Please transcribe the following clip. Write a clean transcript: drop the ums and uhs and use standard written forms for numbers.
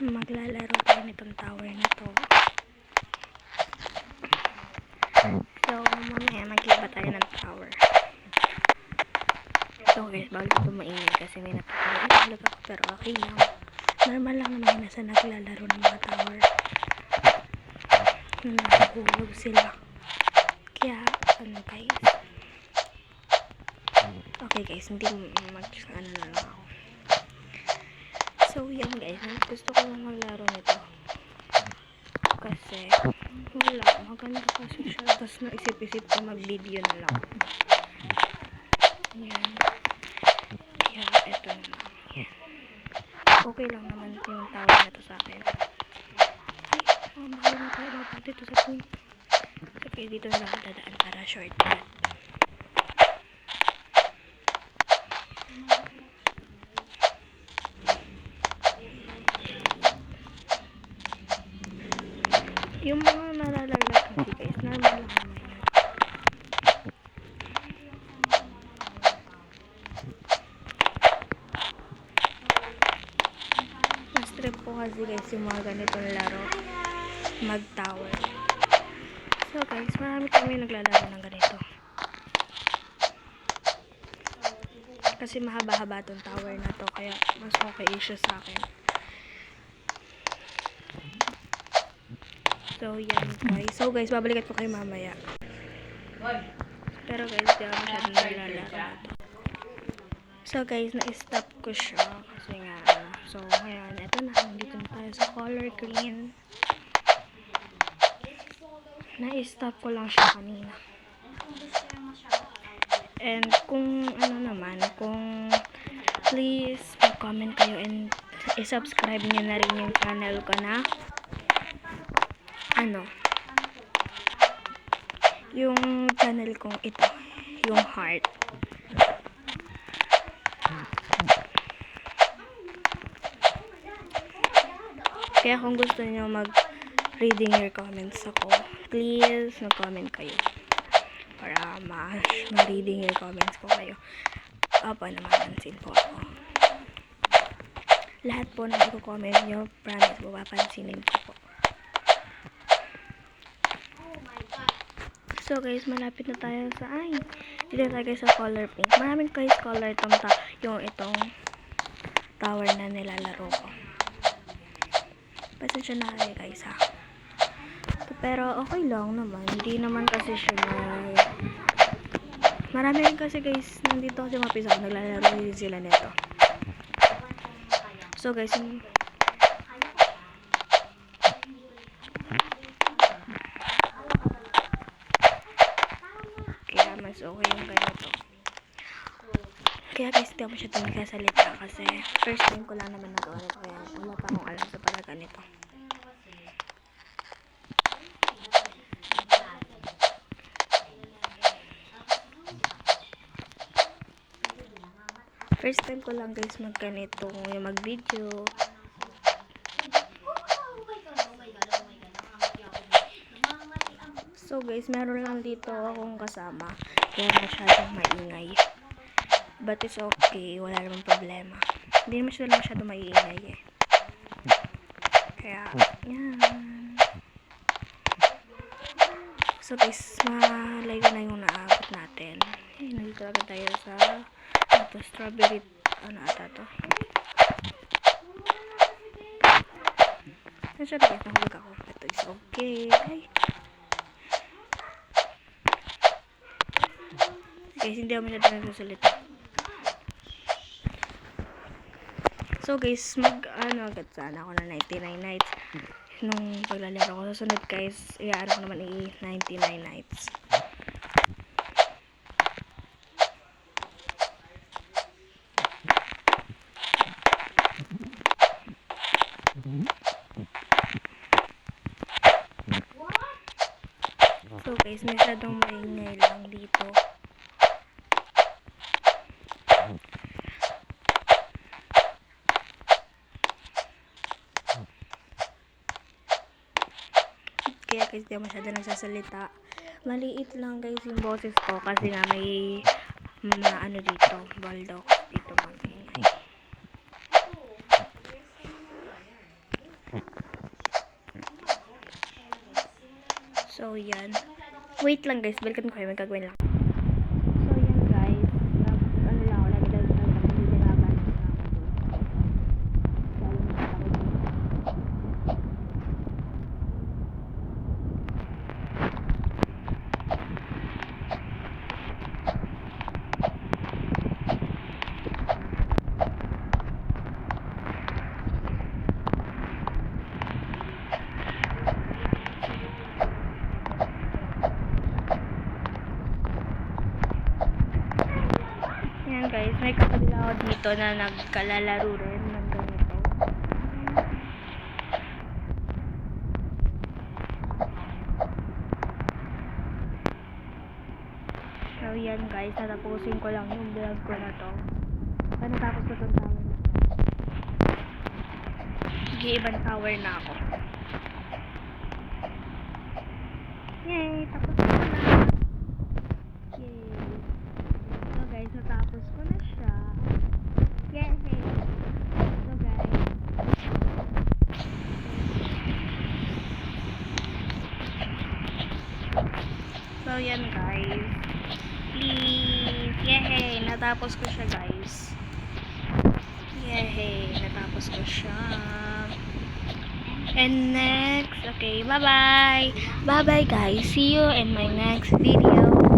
maglalaro tayo nitong tower na to. So, mamaya mag-iba tayo ng tower. So guys, bawal ito mainit kasi may natutulog ako, pero okay lang. Normal lang naman nasa naglalaro ng mga tower. Nakahulog sila. Kaya, ano guys. Okay guys, hindi ano na lang ako. So yan guys, gusto ko lang maglaro nito. Kasi, wala, maganda kasi siya. Tapos naisip-isip ko mag-video na lang. Yan. Kaya, eto na lang. Yan. Okay lang naman yung tower na to sa akin. Ay, mahal na tayo dapat dito sa point. Okay, dito na lang dadaan para shortcut. Yung mga nalalaglag kasi guys, normal lang naman yun. Mas trip po kasi guys yung mga ganitong laro, mag-tower. So guys, marami kami naglalaro ng ganito. Kasi mahaba-haba tong tower na to, kaya mas okay siya sa akin. So yan guys. So guys, babalikan ko kayo mamaya. Pero guys, di ako masyadong naglalaro na to. So guys, na-stop ko siya kasi nga, so ngayon, eto na, dito na tayo sa color green. Na-stop ko lang siya kanina. And kung ano naman, kung please mag-comment kayo and i-subscribe nyo na rin yung channel ko na yung channel kong ito, yung heart. Kaya kung gusto niyo mag-reading your comments ako, please mag-comment kayo para ma-reading your comments ko kayo. Opo, namamansin po ako. Lahat po na i-comment nyo, promise po, papansinin ko po. So guys, malapit na tayo sa dito tayo guys sa color pink. Maraming guys color yung itong tower na nilalaro ko. Pasensya na kayo guys ha. Pero okay lang naman. Hindi naman kasi siya marami rin kasi guys nandito kasi mapisa ako naglalaro din sila nito. So guys, mas okay yung ganito. Kaya guys, hindi ako masyadong nagkasalita kasi first time ko lang naman nagawa nito, kaya wala pa akong alam sa pala ganito. First time ko lang guys magganito, yung mag-video. So guys, meron lang dito akong kasama, kaya masyadong maingay. But it's okay, wala namang problema. Hindi naman sila masyadong maingay eh. Kaya, yan. So guys, malay ko na yung naabot natin. Nandito agad tayo sa strawberry, ata to. Nasyado guys, nahulog ako. Ito is okay. Guys, hindi ako masyadong nagsasalita. So guys, agad sana ako na 99 nights nung paglalaro ko. Susunod guys, iaano ko naman 99 nights. So guys, masyadong maingay lang dito. Kaya guys, di masyado nagsasalita. Maliit lang guys yung boses ko kasi nga may dito, baldo dito mga ingay. So, yan. Wait lang guys, balikan ko kayo, may gagawin lang. So, yan guys. Ano lang ako, lagi lang nagpapalililaban sa yan guys, may kapatid ako dito na nagkalalaro rin ng ganito. So yan guys, tatapusin ko lang yung vlog ko na to. Natapos ko itong tower na to. Mag-iibang tower na ako. Yay! Tapos ko na. Yay! So guys, natapos ko na siya. Yay! So guys. So yan guys. Please! Yay! Natapos ko siya guys. Yay! Natapos ko siya. And next, okay, bye-bye! Bye-bye guys! See you in my next video.